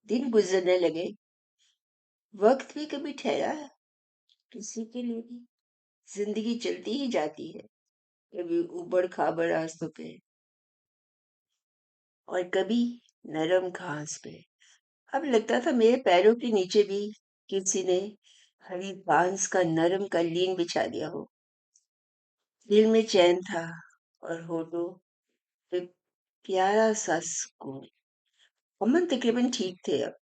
दिन गुजरने लगे। वक्त भी कभी ठहरा है किसी के लिए भी। जिंदगी चलती ही जाती है, कभी उबड़ खाबड़ रास्तों पे और कभी नरम घास पे। अब लगता था मेरे पैरों के नीचे भी किसी ने हरी घास का नरम कालीन बिछा दिया हो। दिल में चैन था और होठों पे प्यारा सा सुकून। अमन तकरीबन ठीक थे अब।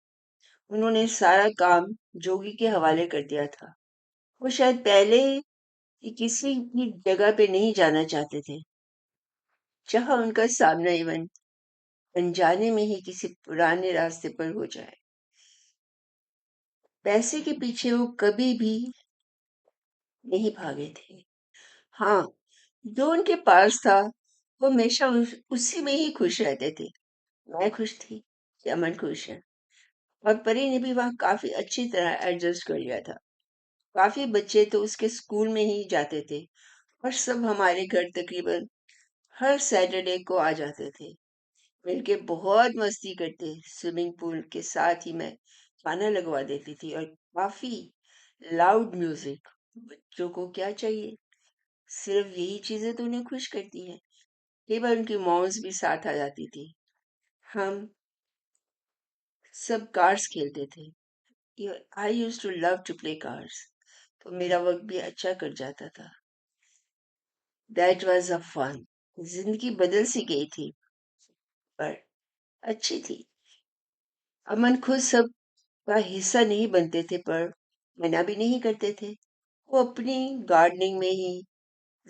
उन्होंने सारा काम जोगी के हवाले कर दिया था। वो शायद पहले ही किसी भी जगह पे नहीं जाना चाहते थे जहां उनका सामना इवन अनजाने में ही किसी पुराने रास्ते पर हो जाए। पैसे के पीछे वो कभी भी नहीं भागे थे। हाँ, जो उनके पास था वो हमेशा उसी में ही खुश रहते थे। मैं खुश थी, अमन खुश है। और परी ने भी वहाँ काफी अच्छी तरह एडजस्ट कर लिया था। काफी बच्चे तो उसके स्कूल में ही जाते थे और सब हमारे घर तकरीबन हर सैटरडे को आ जाते थे। मिलके बहुत मस्ती करते। स्विमिंग पूल के साथ ही मैं खाना लगवा देती थी और काफी लाउड म्यूजिक। बच्चों को क्या चाहिए, सिर्फ यही चीजें तो उन्हें खुश करती हैं। कई बार उनकी मॉम्स भी साथ आ जाती थी। हम सब कार्स खेलते थे। I use to love to play cars, तो मेरा वक्त भी अच्छा कट जाता था। That was a fun. जिंदगी बदल सी गई थी पर अच्छी थी। अमन खुद सब का हिस्सा नहीं बनते थे पर मना भी नहीं करते थे। वो अपनी गार्डनिंग में ही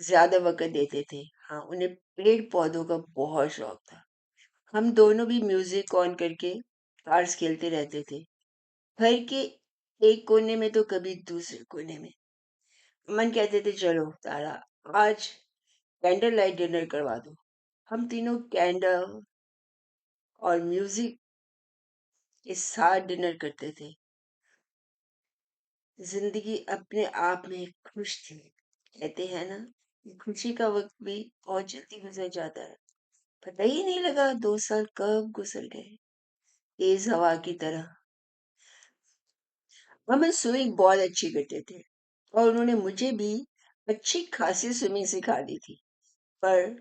ज्यादा वक्त देते थे। हाँ, उन्हें पेड़ पौधों का बहुत शौक था। हम दोनों भी म्यूजिक ऑन करके कार्ड्स खेलते रहते थे। घर के एक कोने में तो कभी दूसरे कोने में। अमन कहते थे चलो तारा, आज कैंडल लाइट डिनर करवा दो। हम तीनों कैंडल और म्यूजिक के साथ डिनर करते थे। जिंदगी अपने आप में खुश थी। कहते हैं ना कि खुशी का वक्त भी बहुत जल्दी गुजर जाता है। पता ही नहीं लगा 2 साल कब गुजर गए, तेज हवा की तरह। हम स्विमिंग बहुत अच्छी करते थे और उन्होंने मुझे भी अच्छी खासी स्विमिंग सिखा दी थी। पर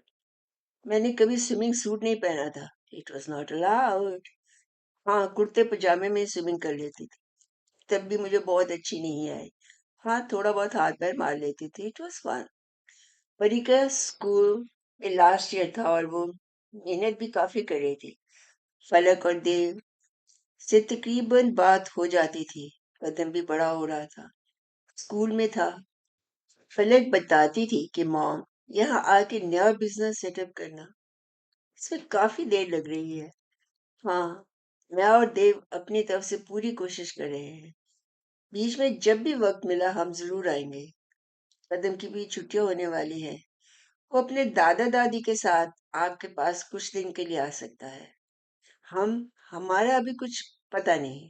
मैंने कभी स्विमिंग सूट नहीं पहना था। It was not allowed. हाँ, कुर्ते पजामे में स्विमिंग कर लेती थी, तब भी मुझे बहुत अच्छी नहीं आई। हाँ, थोड़ा बहुत हाथ पैर मार लेती थी। It was fun. परी का स्कूल में लास्ट ईयर था और वो मेहनत भी काफी कर रही थी। फलक और देव से तकरीबन बात हो जाती थी। कदम भी बड़ा हो रहा था, स्कूल में था। फलक बताती थी कि मॉम, यहाँ आके नया बिजनेस सेटअप करना, इसमें काफी देर लग रही है। हाँ, मैं और देव अपनी तरफ से पूरी कोशिश कर रहे हैं। बीच में जब भी वक्त मिला हम जरूर आएंगे। कदम की भी छुट्टियां होने वाली है। वो अपने दादा दादी के साथ आपके पास कुछ दिन के लिए आ सकता है। हम हमारा अभी कुछ पता नहीं।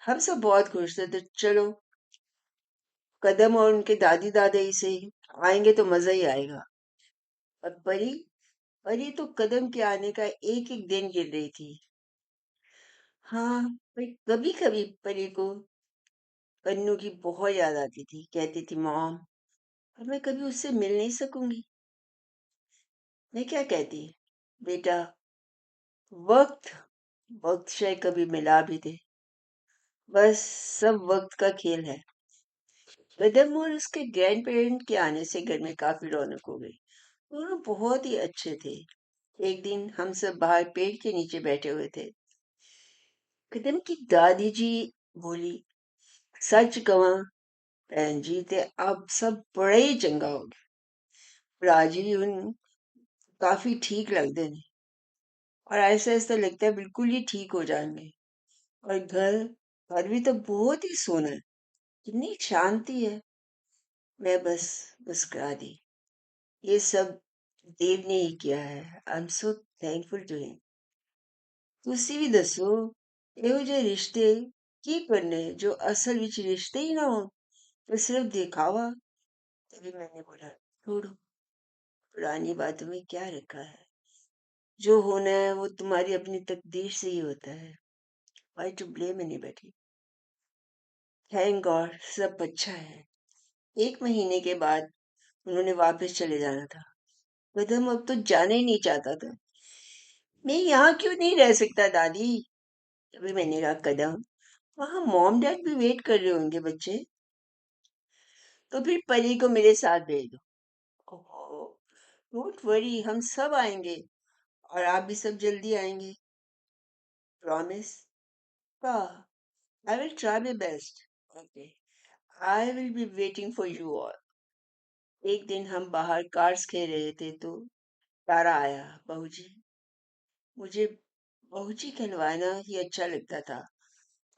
हम सब बहुत खुश थे, तो चलो कदम और उनके दादी दादाई से आएंगे तो मजा ही आएगा। और परी, परी तो कदम के आने का एक एक दिन गिन रही थी। हाँ, पर कभी कभी परी को कन्नू की बहुत याद आती थी। कहती थी मॉम, अब मैं कभी उससे मिल नहीं सकूंगी। मैं क्या कहती, बेटा, वक्त वक्त शायद कभी मिला भी दे। बस सब वक्त का खेल है। कदम और उसके ग्रैंड पेरेंट के आने से घर में काफी रौनक हो गई। दोनों बहुत ही अच्छे थे। एक दिन हम सब बाहर पेड़ के नीचे बैठे हुए थे। कदम की दादी जी बोली, सच कवा बहन जी ते अब सब बड़े ही चंगा हो गया। राजी उन काफी ठीक लगते ने और ऐसा ऐसा लगता है बिल्कुल ही ठीक हो जाएंगे। और घर घर भी तो बहुत ही सोना है, कितनी शांति है। मैं बस मुस्कुरा दी। ये सब देव ने ही किया है। I am so thankful to him. ਤੁਸੀਂ ਵੀ ਦੱਸੋ, ਇਹੋ ਜਿਹੇ ਰਿਸ਼ਤੇ ਕੀ करने जो असल विच रिश्ते ही ना हो, तो सिर्फ दिखावा। तभी मैंने बोला, छोड़ो, पुरानी बातों में क्या रखा है। जो होना है वो तुम्हारी अपनी तकदीर से ही होता है। Why to blame anybody? Thank God सब अच्छा है। 1 महीने के बाद उन्होंने वापस चले जाना था। कदम अब तो जाना ही नहीं चाहता था। मैं यहाँ क्यों नहीं रह सकता दादी? तभी मैंने कहा कदम, वहाँ मॉम डैड भी वेट कर रहे होंगे बच्चे। तो फिर परी को मेरे साथ भेज दो। ओहो, डोंट वरी, हम सब आएंगे और आप भी सब जल्दी आएंगे। प्रॉमिस? हाँ, आई will try my best. Okay, I will be waiting for you all. एक दिन हम बाहर कार्ड्स खेल रहे थे तो तारा आया। बहूजी, मुझे बहूजी कहलवाना ही अच्छा लगता था।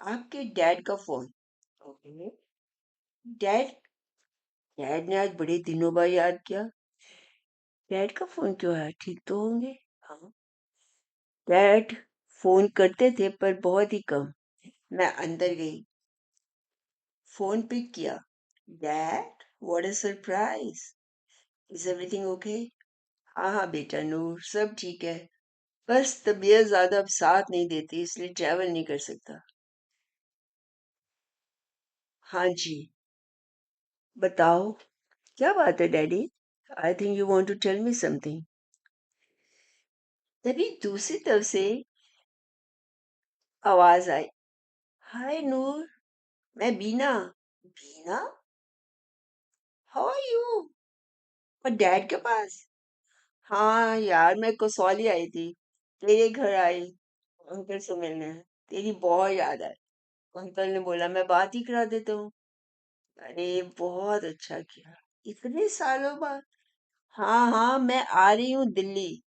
आपके डैड का फोन। ओके। डैड डैड ने आज बड़े दिनों बाद याद किया। डैड का फोन क्यों है? ठीक तो होंगे? हाँ, डैड फोन करते थे पर बहुत ही कम। मैं अंदर गई, फोन पिक किया। Dad, what a surprise! Is everything okay? हाँ हाँ बेटा नूर, सब ठीक है। बस तबीयत ज्यादा अब साथ नहीं देती, इसलिए ट्रैवल नहीं कर सकता। हाँ जी, बताओ, क्या बात है daddy? I think you want to tell me something. तभी दूसरी तरफ से आवाज आई। हाय नूर, मैं Bina. Bina, how are you? और डैड के पास? हाँ यार, मैं कसौली आई थी, तेरे घर आई अंकल से मिलने। तेरी बहुत याद आई। अंकल ने बोला मैं बात ही करा देता हूँ। अरे बहुत अच्छा किया, इतने सालों बाद। हाँ हाँ, मैं आ रही हूँ दिल्ली।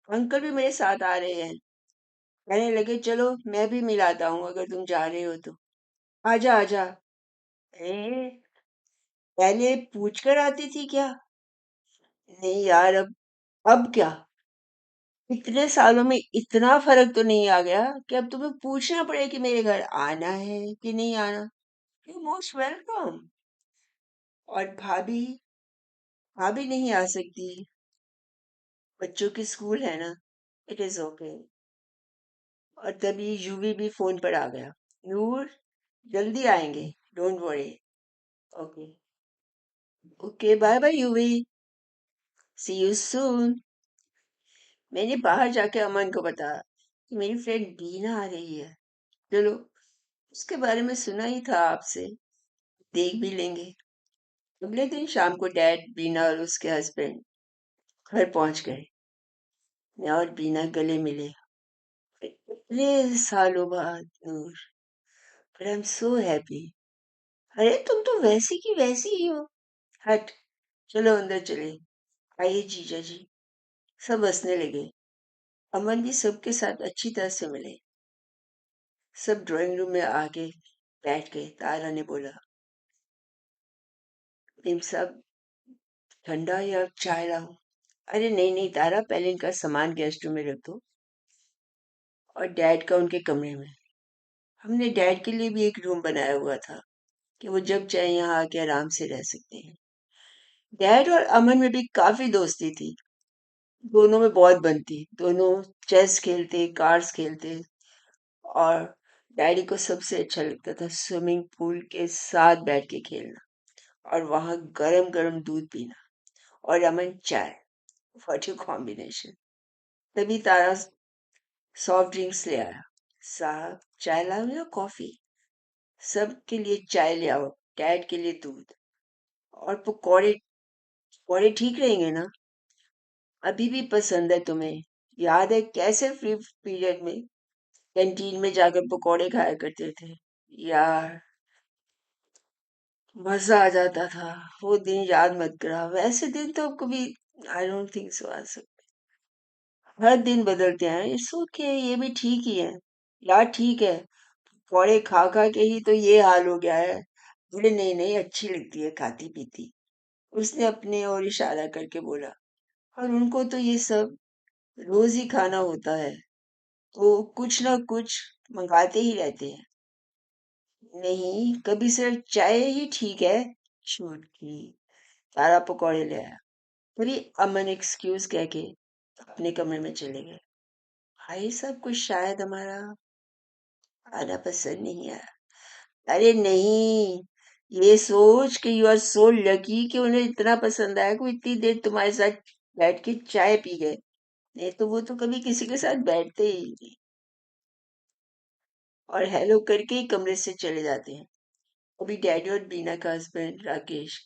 अंकल भी मेरे साथ आ रहे हैं। कहने लगे चलो मैं भी मिलाता हूँ अगर तुम जा रहे हो तो। आजा आजा। ए, पहले पूछ कर आती थी क्या? नहीं यार, अब क्या? इतने सालों में इतना फर्क तो नहीं आ गया कि अब तुम्हें पूछना पड़े कि मेरे घर आना है कि नहीं आना। You most welcome. और भाभी? भाभी नहीं आ सकती, बच्चों की स्कूल है ना। It is okay. और तभी यूवी भी फोन पर आ गया। नूर, जल्दी आएंगे, don't worry. Okay. Okay, bye bye Yuvi, see you soon. मैंने बाहर जाके अमन को बताया कि मेरी फ्रेंड बीना आ रही है। चलो, उसके बारे में सुना ही था आपसे, देख भी लेंगे। अगले दिन शाम को डैड, बीना और उसके हस्बैंड घर पहुंच गए। मैं और बीना गले मिले। इतने सालों बाद Noor, but I am so happy. अरे तुम तो वैसी की वैसी ही हो। हट, चलो अंदर चले। आइए जीजा जी। सब हंसने लगे। अमन भी सबके साथ अच्छी तरह से मिले। सब ड्राइंग रूम में आके बैठ गए। तारा ने बोला, तुम सब ठंडा या चाय लाऊं? अरे नहीं नहीं तारा, पहले इनका सामान गेस्ट रूम में रख दो और डैड का उनके कमरे में। हमने डैड के लिए भी एक रूम बनाया हुआ था कि वो जब चाहे यहाँ आके आराम से रह सकते हैं। डैड और अमन में भी काफी दोस्ती थी। दोनों में बहुत बनती, दोनों चेस खेलते, कार्ड्स खेलते। और डैडी को सबसे अच्छा लगता था स्विमिंग पूल के साथ बैठ के खेलना और वहां गरम गरम दूध पीना। और अमन चाय। What you combination! तभी तारा सॉफ्ट ड्रिंक्स ले आया। साहब, चाय लाओ या कॉफी? सबके लिए चाय ले आओ, डैड के लिए दूध। और पकौड़े, पकौड़े ठीक रहेंगे ना? अभी भी पसंद है तुम्हें? याद है कैसे फ्री पीरियड में कैंटीन में जाकर पकौड़े खाया करते थे? यार, मजा आ जाता था। वो दिन याद मत करा, वैसे दिन तो अब कभी आई डोंट थिंक सो आ सकते। हर दिन बदलते हैं, इट्स ओके, ये भी ठीक ही है। यार ठीक है, पकौड़े खा खा के ही तो ये हाल हो गया है। बोले नहीं नहीं, अच्छी लगती है खाती पीती। उसने अपने और इशारा करके बोला। और उनको तो ये सब रोज ही खाना होता है, तो कुछ ना कुछ मंगाते ही रहते हैं। नहीं, कभी सिर्फ चाय ही ठीक है। छूट की। तारा पकौड़े ले आया। तभी अमन एक्सक्यूज कह के अपने कमरे में चले गए। भाई साहब, कुछ शायद हमारा आना पसंद नहीं आया। अरे नहीं, ये सोच कि यू आर सो लकी कि उन्हें इतना पसंद आया कि वो इतनी देर तुम्हारे साथ बैठ के चाय पी गए। नहीं तो वो तो कभी किसी के साथ बैठते ही नहीं, और हेलो करके ही कमरे से चले जाते हैं। अभी डैडी और बीना का हस्बैंड राकेश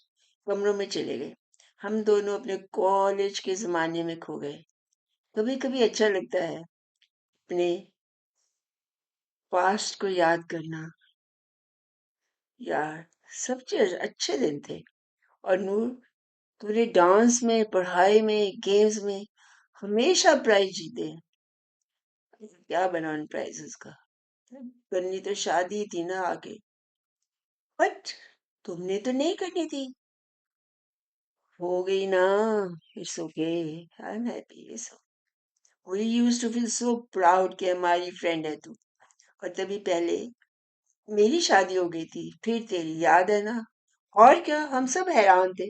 कमरों में चले गए। हम दोनों अपने कॉलेज के जमाने में खो गए। कभी कभी अच्छा लगता है अपने पास्ट को याद करना। यार, सब चीज अच्छे दिन थे। और नूर, तूने डांस में, पढ़ाई में, गेम्स में हमेशा प्राइज जीते हैं। क्या बना उन प्राइजेस का? करनी तो शादी थी ना आगे। बट तुमने तो नहीं करनी थी। हो गई ना। It's okay, I am happy. We used to feel so proud कि हमारी फ्रेंड है तू। और तभी पहले मेरी शादी हो गई थी, फिर तेरी, याद है ना? और क्या, हम सब हैरान थे,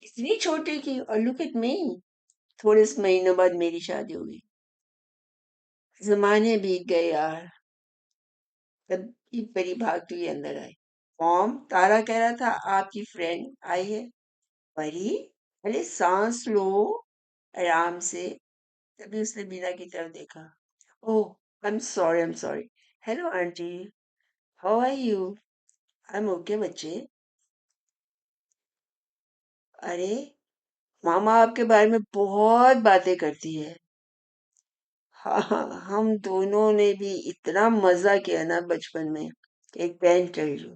इतनी छोटी की, और लुक एट मी। थोड़े से महीनों बाद मेरी शादी हो गई। जमाने बीत गए यार। तब की परी भागते हुए अंदर आई। मॉम, तारा कह रहा था आपकी फ्रेंड आई है। परी, अरे सांस लो, आराम से। तभी उसने मीना की तरफ देखा। Oh, I am sorry. Hello aunty, how are you? I am okay बच्चे। अरे, मामा आपके बारे में बहुत बातें करती है। हाँ हाँ, हम दोनों ने भी इतना मजा किया ना बचपन में। एक पेन टेल यू।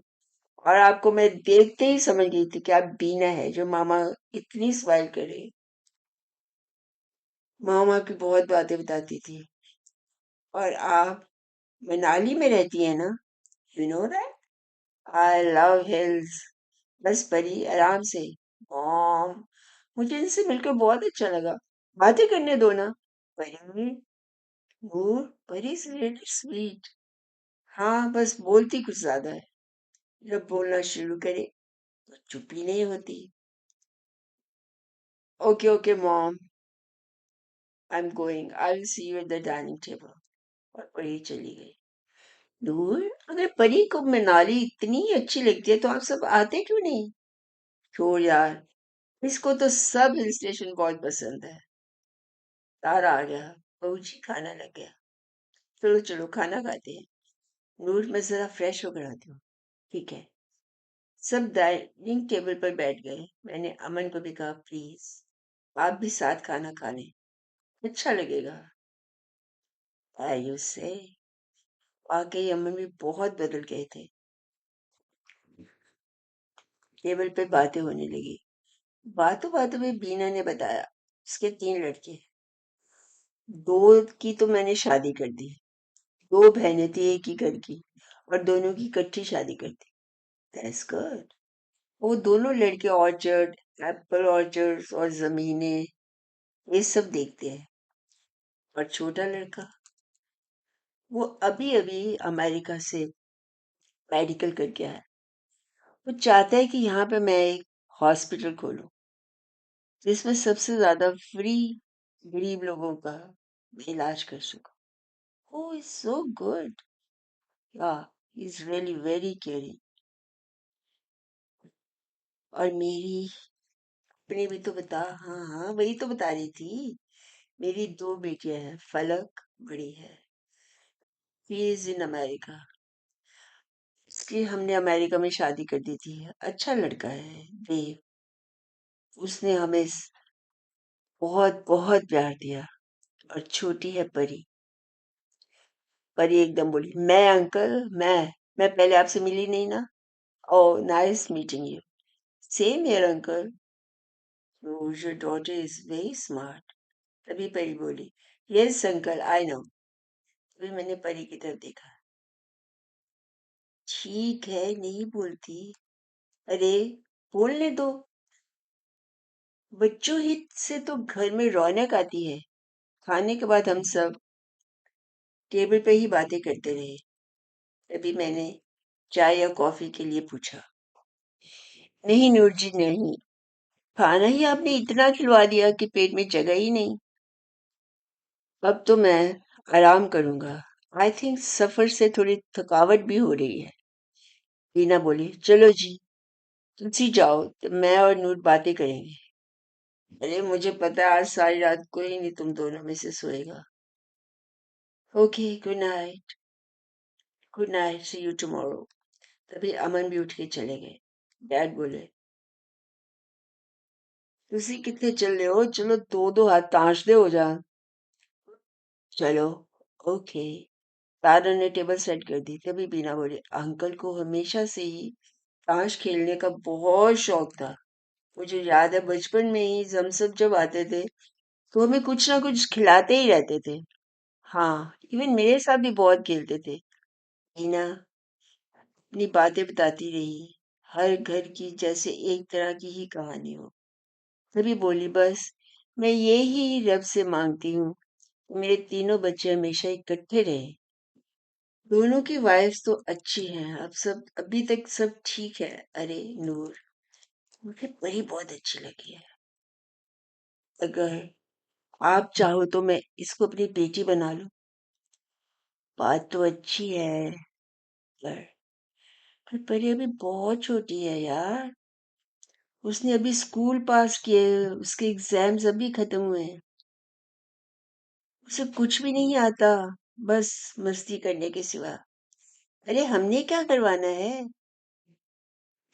और आपको मैं देखते ही समझ गई थी कि आप बीना है जो मामा इतनी स्माइल करे। मामा की बहुत बातें बताती थी। और आप मनाली में रहती है ना? You know that I love hills. बस परी, आराम से। मॉम, मुझे इनसे मिलकर बहुत अच्छा लगा। बातें करने दो ना। परी, नूर, परी स्वीट स्वीट। हाँ, बस बोलती कुछ ज्यादा है। जब बोलना शुरू करे तो चुप ही नहीं होती। Okay okay mom, I am going, I will see you at the dining table. और परी चली गई। दूर, अगर परी को मनाली इतनी अच्छी लगती है तो आप सब आते क्यों नहीं? छोड़ यार, इसको तो सब हिल स्टेशन बहुत पसंद है। तारा आ गया, बहू जी खाना लग गया। चलो चलो खाना खाते हैं। नूर, मैं जरा फ्रेश होकर आती हूँ। ठीक है। सब डाइनिंग टेबल पर बैठ गए। मैंने अमन को भी कहा, प्लीज आप भी साथ खाना खा लें, अच्छा लगेगा। आयु से वाकई अमन भी बहुत बदल गए थे। टेबल पे बातें होने लगी। बातों बातों में बीना ने बताया उसके 3 लड़के। दो की तो मैंने शादी कर दी। दो बहनें थी एक ही घर की, और दोनों की इकट्ठी शादी कर दी। That's good. वो दोनों लड़के ऑर्चर्ड, एप्पल ऑर्चर्ड्स और जमीनें, ये सब देखते हैं। और छोटा लड़का, वो अभी अभी अमेरिका से मेडिकल करके आया। वो चाहता है कि यहाँ पे मैं एक हॉस्पिटल खोलूं जिसमें सबसे ज्यादा फ्री गरीब लोगों का मैं इलाज कर सकूं। ओह, इज सो गुड। या, इज रियली वेरी केयरिंग। और मेरी अपनी भी तो बता। हाँ हाँ, वही तो बता रही थी। मेरी 2 बेटियां हैं। फलक बड़ी है, शी इज इन अमेरिका। इसकी हमने अमेरिका में शादी कर दी थी। अच्छा लड़का है देव। उसने हमें बहुत बहुत प्यार दिया। और छोटी है परी। परी एकदम बोली, मैं अंकल, मैं पहले आपसे मिली नहीं ना? Oh, nice meeting you. Same here uncle. Your daughter is very smart. तभी परी बोली, यस अंकल, आई नो। तभी मैंने परी की तरफ देखा। ठीक है, नहीं बोलती। अरे, बोलने दो। बच्चों ही से तो घर में रौनक आती है। खाने के बाद हम सब टेबल पे ही बातें करते रहे। तभी मैंने चाय या कॉफी के लिए पूछा। नहीं नूर जी, नहीं। खाना ही आपने इतना खिलवा दिया कि पेट में जगह ही नहीं। अब तो मैं आराम करूंगा। आई थिंक सफर से थोड़ी थकावट भी हो रही है। रीना बोली, चलो जी, तुलसी जाओ तो मैं और नूर बातें करेंगे। अरे मुझे पता है आज सारी रात कोई नहीं तुम दोनों में से सोएगा। Okay, good night, see you tomorrow. तभी अमन भी उठ के चले गए। डैड बोले, तुसी कितने चल रहे हो, चलो दो दो हाथ ताश दे हो जा। चलो, ओके। तारा ने टेबल सेट कर दी। तभी बीना बोली, अंकल को हमेशा से ही ताश खेलने का बहुत शौक था। मुझे याद है बचपन में ही हम सब जब आते थे तो हमें कुछ ना कुछ खिलाते ही रहते थे। हाँ, इवन मेरे साथ भी बहुत खेलते थे। बीना अपनी बातें बताती रही, हर घर की जैसे एक तरह की ही कहानी हो। तभी बोली, बस मैं ये ही रब से मांगती हूँ कि मेरे तीनों बच्चे हमेशा इकट्ठे रहे। दोनों की वाइफ्स तो अच्छी हैं, अब सब अभी तक सब ठीक है। अरे नूर, मुझे परी बहुत अच्छी लगी है। अगर आप चाहो तो मैं इसको अपनी बेटी बना लूं। बात तो अच्छी है, पर परी अभी बहुत छोटी है यार। उसने अभी स्कूल पास किए, उसके एग्जाम्स अभी खत्म हुए हैं। उसे कुछ भी नहीं आता, बस मस्ती करने के सिवा। अरे हमने क्या करवाना है?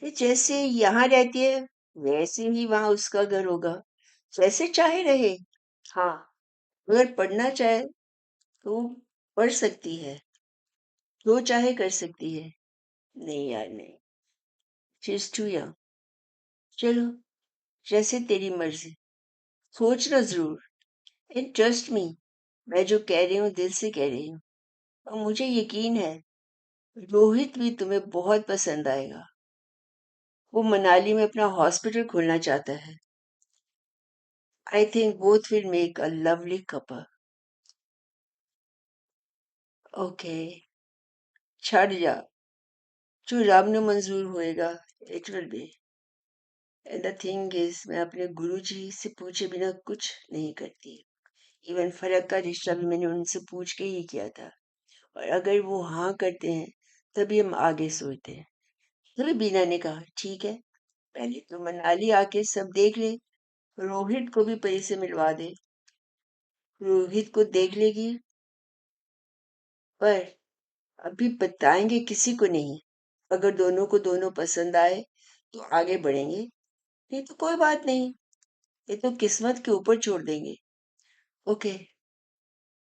ये जैसे यहाँ रहती है वैसे ही वहां उसका घर होगा, जैसे चाहे रहे। हाँ, अगर पढ़ना चाहे तो पढ़ सकती है, जो चाहे कर सकती है। नहीं यार नहीं, शी इज टू यंग। चलो, जैसे तेरी मर्जी, सोचना जरूर। एंड ट्रस्ट मी, मैं जो कह रही हूँ दिल से कह रही हूँ। और मुझे यकीन है रोहित भी तुम्हें बहुत पसंद आएगा। वो मनाली में अपना हॉस्पिटल खोलना चाहता है। I think both will make a lovely couple. Okay, छड़ जा, जो रब ने मंजूर होएगा, it will be. And the thing is, मैं अपने गुरुजी से पूछे बिना कुछ नहीं करती। इवन फलक का रिश्ता भी मैंने उनसे पूछ के ही किया था। और अगर वो हाँ करते हैं तभी हम आगे सोचते हैं। तभी बीना ने कहा, ठीक है, पहले तो मनाली आके सब देख ले, रोहित को भी परी से मिलवा दे। रोहित को देख लेगी, पर अभी बताएंगे किसी को नहीं। अगर दोनों को दोनों पसंद आए तो आगे बढ़ेंगे, नहीं तो कोई बात नहीं, ये तो किस्मत के ऊपर छोड़ देंगे। ओके,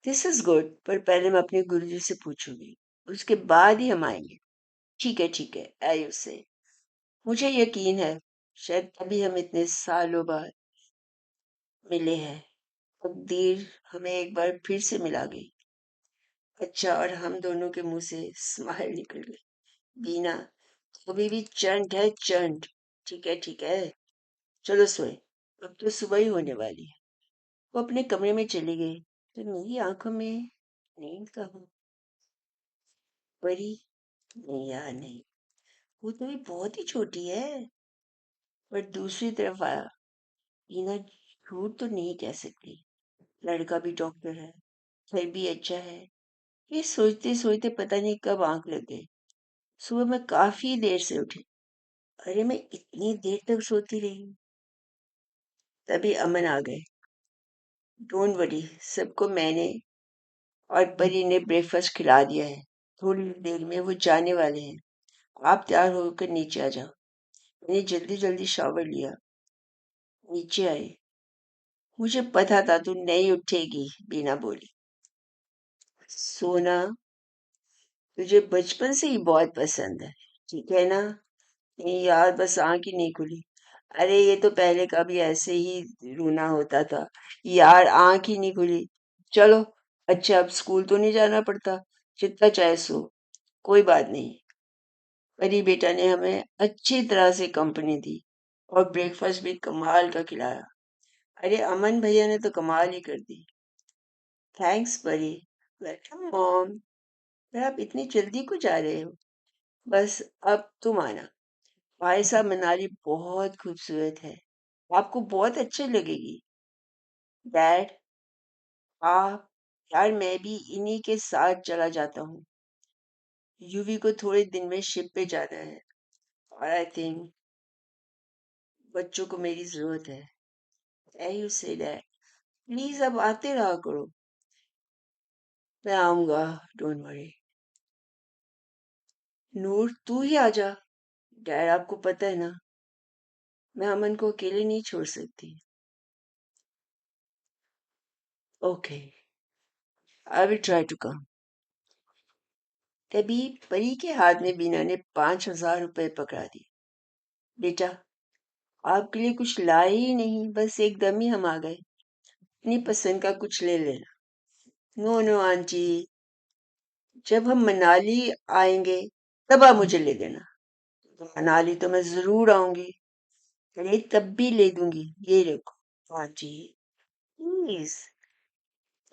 दिस इज गुड, पर पहले मैं अपने गुरुजी से पूछूंगी, उसके बाद ही हम आएंगे। ठीक है, आयु से। मुझे यकीन है शायद तभी हम इतने सालों बाद मिले हैं। तकदीर हमें एक बार फिर से मिला गई। अच्छा, और हम दोनों के मुंह से स्माइल निकल गई। बीना, अभी भी चंट है चंट। ठीक है, चलो सोए, अब तो सुबह ही होने वाली है। वो अपने कमरे में चली गई तो मेरी आंखों में नींद कहाँ? परी? नहीं यार नहीं, वो तो भी बहुत ही छोटी है। पर दूसरी तरफ आया, ईना झूठ तो नहीं कह सकती। लड़का भी डॉक्टर है, घर भी अच्छा है। ये सोचते सोचते पता नहीं कब आंख लग गई। सुबह मैं काफी देर से उठी। अरे मैं इतनी देर तक सोती रही। तभी अमन आ गए। डोंट वरी, सबको मैंने और परी ने ब्रेकफास्ट खिला दिया है। थोड़ी देर में वो जाने वाले हैं। आप तैयार होकर नीचे आ जाओ। मैंने जल्दी जल्दी शावर लिया, नीचे आई। मुझे पता था तू नहीं उठेगी, बीना बोली। सोना तुझे बचपन से ही बहुत पसंद है, ठीक है ना? नहीं यार, बस आंख ही नहीं खुली। अरे ये तो पहले का भी ऐसे ही रोना होता था। यार आंख ही नहीं खुली। चलो, अच्छा अब स्कूल तो नहीं जाना पड़ता, जितना चाहे सो, कोई बात नहीं। परी बेटा ने हमें अच्छी तरह से कंपनी दी और ब्रेकफास्ट भी कमाल का खिलाया। अरे अमन भैया ने तो कमाल ही कर दी। थैंक्स परी। Welcome mom. पर आप इतनी जल्दी क्यों जा रहे हो? बस अब तुम आना, भाई साहब मनाली बहुत खूबसूरत है, आपको बहुत अच्छी लगेगी। डैड, आप यार मैं भी इन्हीं के साथ चला जाता हूँ। यूवी को थोड़े दिन में शिप पे जाना है और आई थिंक बच्चों को मेरी जरूरत है। यू से दैट प्लीज अब आते रहा करो। मैं आऊंगा, डोंट वरी। नूर तू ही आ जा। डैड आपको पता है ना, मैं अमन को अकेले नहीं छोड़ सकती। Okay, I will try to come. तभी परी के हाथ में बीना ने 5,000 रुपए पकड़ा दिए। बेटा, आपके लिए कुछ लाए ही नहीं, बस एकदम ही हम आ गए। अपनी पसंद का कुछ ले लेना। नो नो आंटी, जब हम मनाली आएंगे तब आप मुझे ले देना। तो मनाली तो मैं जरूर आऊंगी, अरे तब भी ले दूंगी। ये रखो आंटी, प्लीज।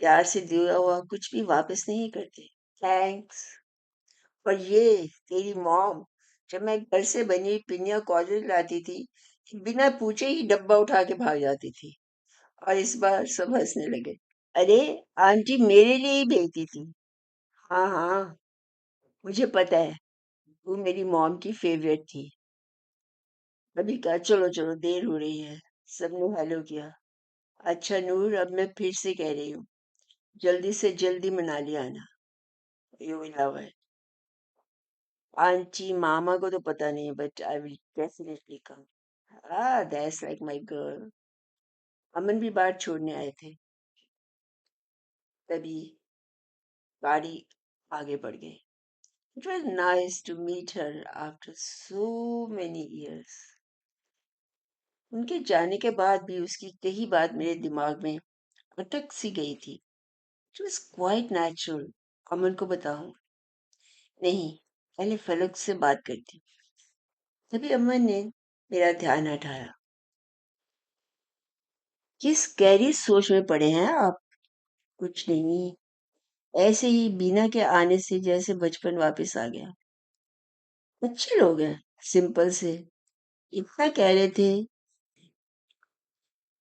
प्यार से दिया हुआ कुछ भी वापस नहीं करते। थैंक्स। और ये तेरी मॉम जब मैं घर से बनी हुई पिनिया कॉलेज लाती थी, बिना पूछे ही डब्बा उठा के भाग जाती थी। और इस बार सब हंसने लगे। अरे आंटी मेरे लिए ही भेजती थी। हाँ हाँ, मुझे पता है, वो मेरी मॉम की फेवरेट थी। अभी क्या, चलो चलो देर हो रही है। सबने हेलो किया। अच्छा नूर, अब मैं फिर से कह रही हूँ, जल्दी से जल्दी मनाली आना। You will love it. Aunty मामा को तो पता नहीं, but I will definitely come. That's like my girl. Aman भी बात छोड़ने आए थे, तभी गाड़ी आगे बढ़ गई। It was nice to meet her after so many years. उनके जाने के बाद भी उसकी कही बात मेरे दिमाग में अटक सी गई थी। It was quite natural. Aman को बताऊं? नहीं, पहले फलक से बात करती। तभी अमन ने मेरा ध्यान हटाया। किस गहरी सोच में पड़े हैं आप? कुछ नहीं, ऐसे ही बीना के आने से जैसे बचपन वापस आ गया। अच्छे लोग हैं, सिंपल से। इतना कह रहे थे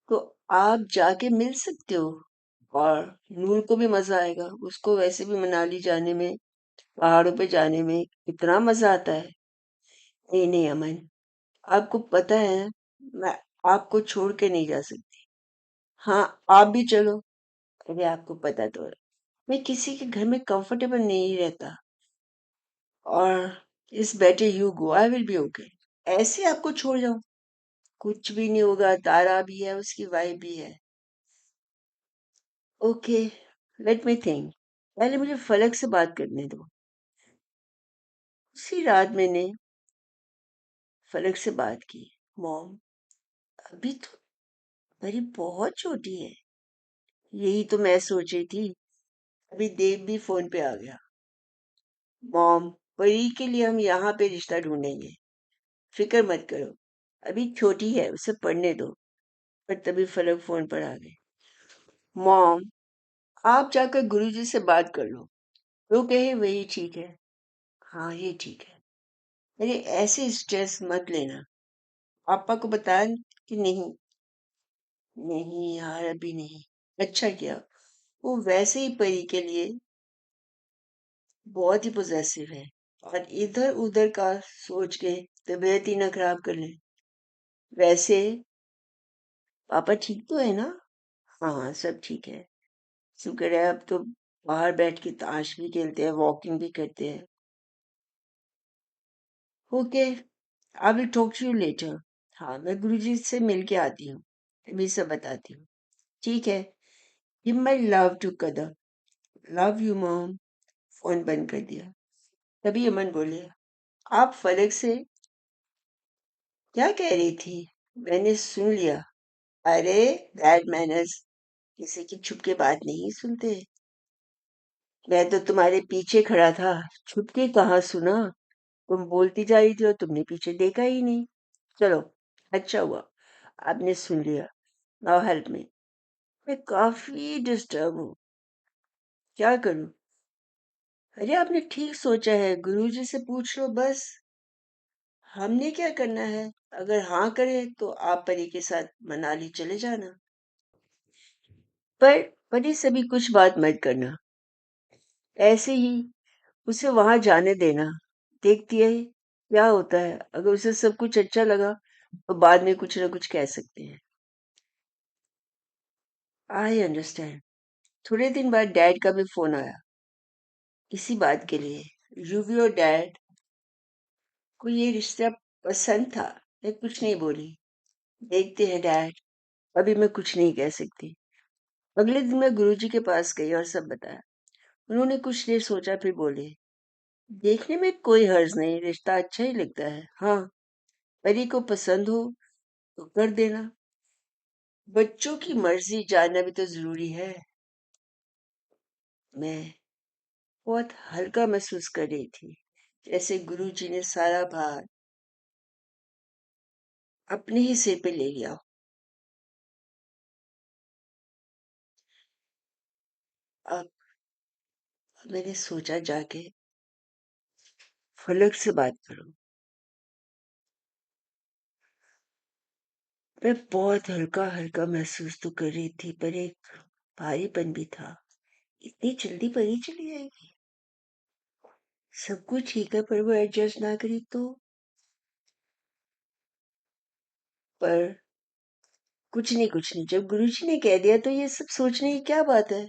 तो आप जाके मिल सकते हो। और नूर को भी मजा आएगा, उसको वैसे भी मनाली जाने में, पहाड़ों पे जाने में इतना मजा आता है। नहीं नहीं अमन, आपको पता है मैं आपको छोड़ के नहीं जा सकती। हाँ, आप भी चलो। अरे आपको पता तो है, मैं किसी के घर में कंफर्टेबल नहीं रहता। और इस बेटे you go, I will be okay. ऐसे आपको छोड़ जाऊं? कुछ भी नहीं होगा, तारा भी है, उसकी वाइफ भी है। Okay, let me think. पहले मुझे फलक से बात करने दो। उसी रात मैंने फलक से बात की। मॉम, अभी तो परी बहुत छोटी है। यही तो मैं सोच रही थी। अभी देव भी फोन पे आ गया। मॉम, परी के लिए हम यहाँ पे रिश्ता ढूंढेंगे, फिक्र मत करो। अभी छोटी है, उसे पढ़ने दो। पर तभी फलक फोन पर आ गई। मॉम, आप जाकर गुरुजी से बात कर लो, वो कहे वही ठीक है। हाँ ये ठीक है। अरे ऐसे स्ट्रेस मत लेना। पापा को बताया कि नहीं? नहीं यार, अभी नहीं। अच्छा किया। वो वैसे ही परी के लिए बहुत ही पोजेसिव है, और इधर उधर का सोच के तबीयत ही ना खराब कर ले। वैसे पापा ठीक तो है ना? हाँ हाँ, सब ठीक है। शुक्र है, अब तो बाहर बैठ के ताश भी खेलते हैं, वॉकिंग भी करते हैं। Okay, I will talk to you later. हाँ, मैं गुरुजी से मिल के आती हूँ, अभी सब बताती हूँ। ठीक है। गिव माई लव टू कदर। Love you mom. फोन बंद कर दिया। तभी अमन बोले, आप फलक से क्या कह रही थी? मैंने सुन लिया। अरे बैड मैनर्स, किसी की छुप के बात नहीं सुनते। मैं तो तुम्हारे पीछे खड़ा था, छुप के कहाँ सुना। तुम बोलती जा रही थी और तुमने पीछे देखा ही नहीं। चलो, अच्छा हुआ आपने सुन लिया। Now help me. मैं काफी डिस्टर्ब हूँ, क्या करूँ? अरे आपने ठीक सोचा है, गुरुजी से पूछ लो बस। हमने क्या करना है? अगर हाँ करे तो आप परी के साथ मनाली चले जाना। पर पर ये सभी कुछ बात मत करना, ऐसे ही उसे वहां जाने देना। देखती है क्या होता है। अगर उसे सब कुछ अच्छा लगा तो बाद में कुछ ना कुछ कह सकते हैं। I understand. थोड़े दिन बाद डैड का भी फोन आया, इसी बात के लिए। यूवी और डैड को ये रिश्ता पसंद था। मैं कुछ नहीं बोली। देखते हैं डैड, अभी मैं कुछ नहीं कह सकती। अगले दिन मैं गुरुजी के पास गई और सब बताया। उन्होंने कुछ देर सोचा, फिर बोले, देखने में कोई हर्ज नहीं, रिश्ता अच्छा ही लगता है। हाँ, परी को पसंद हो तो कर देना। बच्चों की मर्जी जानना भी तो जरूरी है। मैं बहुत हल्का महसूस कर रही थी, जैसे गुरुजी ने सारा भार अपने ही सिर पे ले लिया हो। अब मैंने सोचा जाके फलक से बात करूं। मैं बहुत हल्का हल्का महसूस तो कर रही थी, पर एक भारीपन भी था। इतनी जल्दी परी चली जाएगी? सब कुछ ठीक है, पर वो एडजस्ट ना करी तो? पर कुछ नहीं, जब गुरुजी ने कह दिया तो ये सब सोचने की क्या बात है।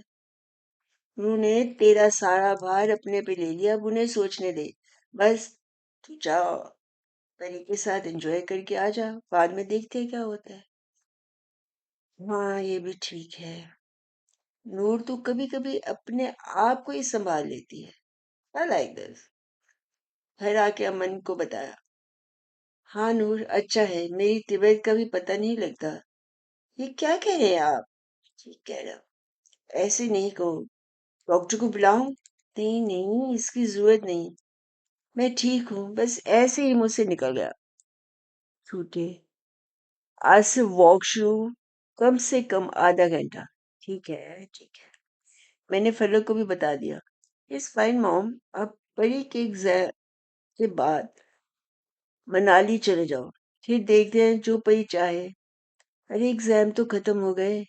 उन्होंने तेरा सारा भार अपने पे ले लिया, अब उन्हें सोचने दे। बस तू जाओ, परी के साथ एंजॉय करके आ जा, बाद में देखते हैं क्या होता है। हाँ, ये भी ठीक है। नूर तो कभी कभी अपने आप को ही संभाल लेती है। I like this. घर आके अमन को बताया। हाँ नूर, अच्छा है, मेरी तबीयत का भी पता नहीं लगता। ये क्या कह रहे हैं आप? ठीक कह रहा। ऐसे नहीं कहो। डॉक्टर को बुलाऊं? नहीं नहीं, इसकी जरूरत नहीं। मैं ठीक हूँ, बस ऐसे ही मुझसे निकल गया। छूटे। आज से वॉक शुरू, कम से कम आधा घंटा। ठीक है ठीक है। मैंने फलक को भी बता दिया। इस फाइन मॉम, अब परी के एग्जाम के बाद मनाली चले जाओ, फिर देखते हैं जो परी चाहे। अरे एग्जाम तो खत्म हो गए,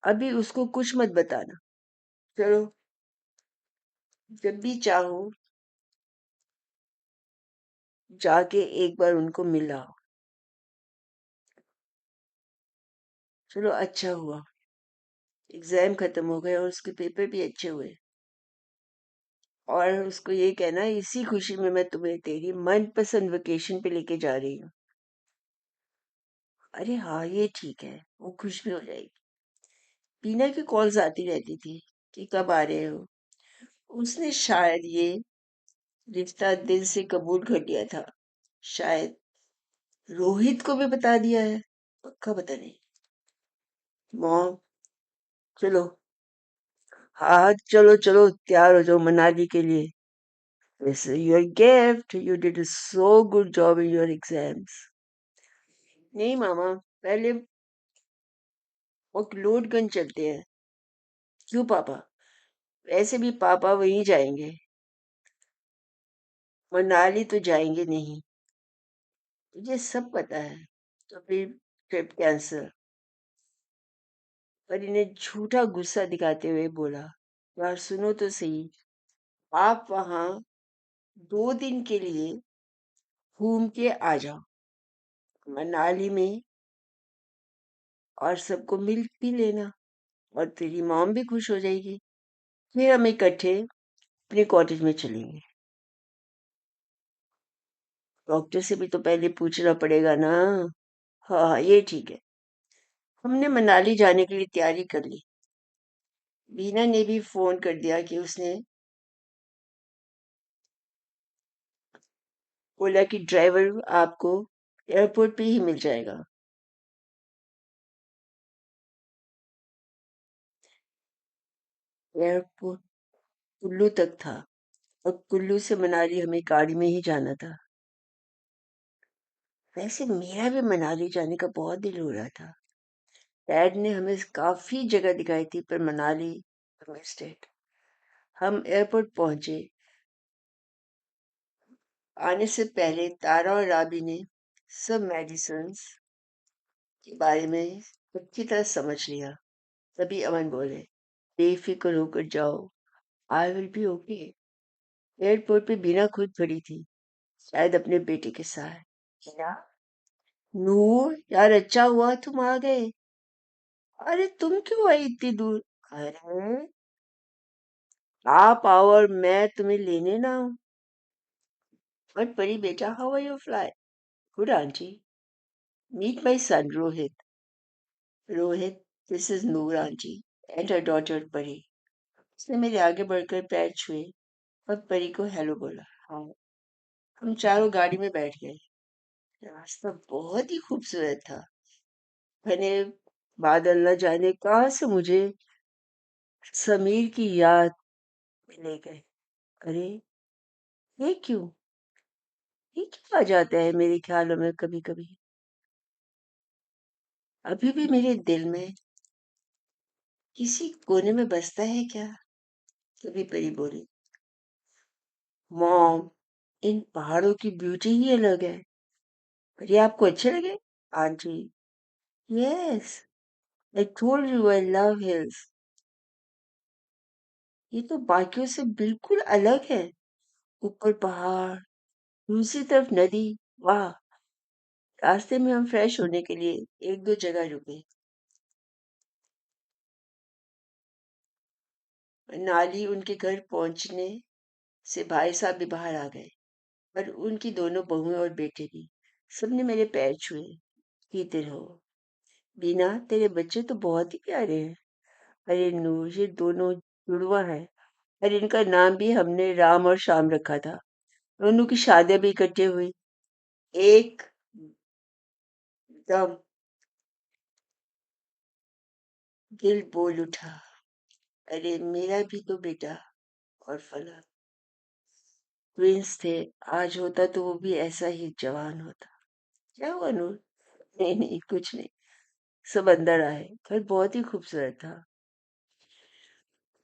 अभी उसको कुछ मत बताना। चलो, जब भी चाहो जाके एक बार उनको मिल आओ। चलो, अच्छा हुआ एग्जाम खत्म हो गए और उसके पेपर भी अच्छे हुए। और उसको ये कहना, इसी खुशी में मैं तुम्हें तेरी मनपसंद वेकेशन पे लेके जा रही हूँ। अरे हाँ, ये ठीक है, वो खुश भी हो जाएगी। बीना की कॉल्स आती रहती थी कि कब आ रहे हो। उसने शायद ये रिश्ता दिल से कबूल कर लिया था। शायद रोहित को भी बता दिया है, पक्का पता नहीं। मॉम, चलो। हाँ चलो चलो, तैयार हो जाओ मनाली के लिए। This is your gift, you did so good job in your exams. नहीं मामा, पहले मैक्लोडगंज चलते हैं। क्यों पापा? वैसे भी पापा वहीं जाएंगे, मनाली तो जाएंगे नहीं। तुझे सब पता है। तो फिर ट्रिप कैंसिल। पर इन्हें झूठा गुस्सा दिखाते हुए बोला, यार सुनो तो सही, आप वहां 2 दिन के लिए घूम के आ जाओ मनाली में, और सबको मिल भी लेना, और तेरी मॉम भी खुश हो जाएगी। फिर हम इकट्ठे अपने कॉटेज में चलेंगे। डॉक्टर से भी तो पहले पूछना पड़ेगा ना। हाँ हाँ, ये ठीक है। हमने मनाली जाने के लिए तैयारी कर ली। बीना ने भी फोन कर दिया कि उसने बोला कि ड्राइवर आपको एयरपोर्ट पे ही मिल जाएगा। एयरपोर्ट कुल्लू तक था, और कुल्लू से मनाली हमें गाड़ी में ही जाना था। वैसे मेरा भी मनाली जाने का बहुत दिल हो रहा था। डैड ने हमें काफी जगह दिखाई थी, पर मनाली मिस्ड इट। हम एयरपोर्ट पहुंचे। आने से पहले तारा और राबी ने सब मेडिसिन्स के बारे में अच्छी तरह समझ लिया। तभी अमन बोले, बेफिक्र होकर जाओ, I will be okay. Airport पे बीना खुद खड़ी थी, शायद अपने बेटे के साथ। हीना, नूर, यार अच्छा हुआ तुम आ गए। अरे तुम क्यों आई इतनी दूर? अरे आप आओ और मैं तुम्हें लेने ना आऊं? बट परी बेटा, how are you fly? Good aunty, meet my son Rohit. Rohit, this is Noor aunty and her daughter Pari. उसने मेरे आगे बढ़कर पैर छुए और परी को हेलो बोला। हाँ, हम चारों गाड़ी में बैठ गए। रास्ता बहुत ही खूबसूरत था। घने बादल न जाने कहाँ से मुझे समीर की याद में ले गए। अरे ये क्यों? ये क्यों आ जाता है मेरे ख्यालों में कभी कभी? अभी भी मेरे दिल में किसी कोने में बसता है क्या? तभी परी बोली, मॉम, इन पहाड़ों की ब्यूटी ही अलग है। पर ये आपको अच्छे लगे? Aunty, yes, I told you I love hills. ये तो बाकियों से बिल्कुल अलग है। ऊपर पहाड़, दूसरी तरफ नदी। वाह। रास्ते में हम फ्रेश होने के लिए एक दो जगह रुके। नाली उनके घर पहुंचने से भाई साहब भी बाहर आ गए, और उनकी दोनों बहुएं और बेटे भी। सबने मेरे पैर छुए। जीते रहो बीना, तेरे बच्चे तो बहुत ही प्यारे हैं। अरे नूर, ये दोनों जुड़वा है, और इनका नाम भी हमने राम और श्याम रखा था। दोनों की शादियां भी इकट्ठे हुई। एक दम दिल बोल उठा, अरे मेरा भी तो बेटा और फला ट्विंस थे। आज होता तो वो भी ऐसा ही जवान होता। क्या हुआ नूर? नहीं नहीं, कुछ नहीं। सब अंदर आए। घर बहुत ही खूबसूरत था।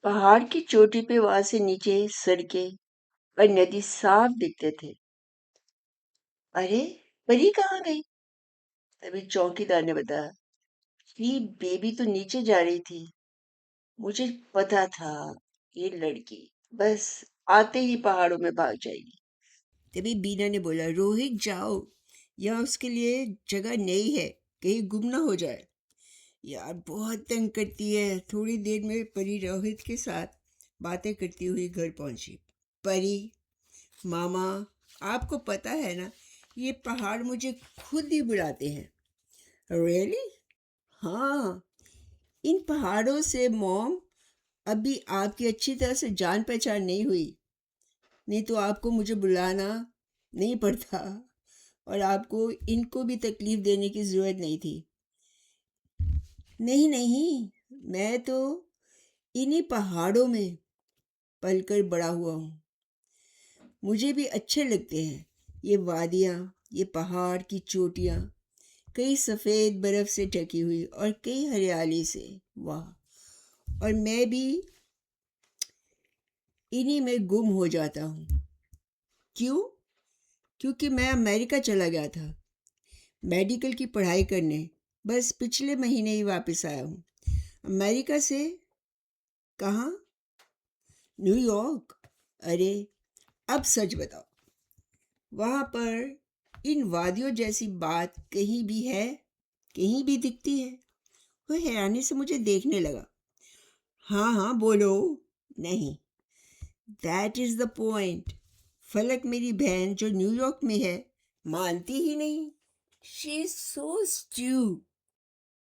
पहाड़ की चोटी पे वहां से नीचे सड़कें और नदी साफ दिखते थे। अरे परी कहाँ गई? तभी चौकीदार ने बताया कि बेबी तो नीचे जा रही थी। मुझे पता था ये लड़की बस आते ही पहाड़ों में भाग जाएगी। तभी बीना ने बोला, रोहित जाओ, यहाँ उसके लिए जगह नहीं है, कहीं गुम ना हो जाए। यार बहुत तंग करती है। थोड़ी देर में परी रोहित के साथ बातें करती हुई घर पहुंची। परी, मामा, आपको पता है ना, ये पहाड़ मुझे खुद ही बुलाते हैं। रियली? हाँ, इन पहाड़ों से मॉम अभी आपकी अच्छी तरह से जान पहचान नहीं हुई, नहीं तो आपको मुझे बुलाना नहीं पड़ता, और आपको इनको भी तकलीफ देने की ज़रूरत नहीं थी। नहीं नहीं, मैं तो इन्हीं पहाड़ों में पलकर बड़ा हुआ हूँ। मुझे भी अच्छे लगते हैं ये वादियाँ, ये पहाड़ की चोटियाँ, कई सफ़ेद बर्फ़ से ढकी हुई और कई हरियाली से। वाह। और मैं भी इन्हीं में गुम हो जाता हूँ। क्यों? क्योंकि मैं अमेरिका चला गया था मेडिकल की पढ़ाई करने। बस पिछले महीने ही वापस आया हूँ। अमेरिका से? कहाँ? न्यूयॉर्क। अरे अब सच बताओ, वहाँ पर इन वादियों जैसी बात कहीं भी है? कहीं भी दिखती है? वह हैरानी से मुझे देखने लगा। हाँ हाँ बोलो। नहीं, दैट इज़ द पॉइंट। फलक, मेरी बहन जो न्यूयॉर्क में है, मानती ही नहीं। She is so stew.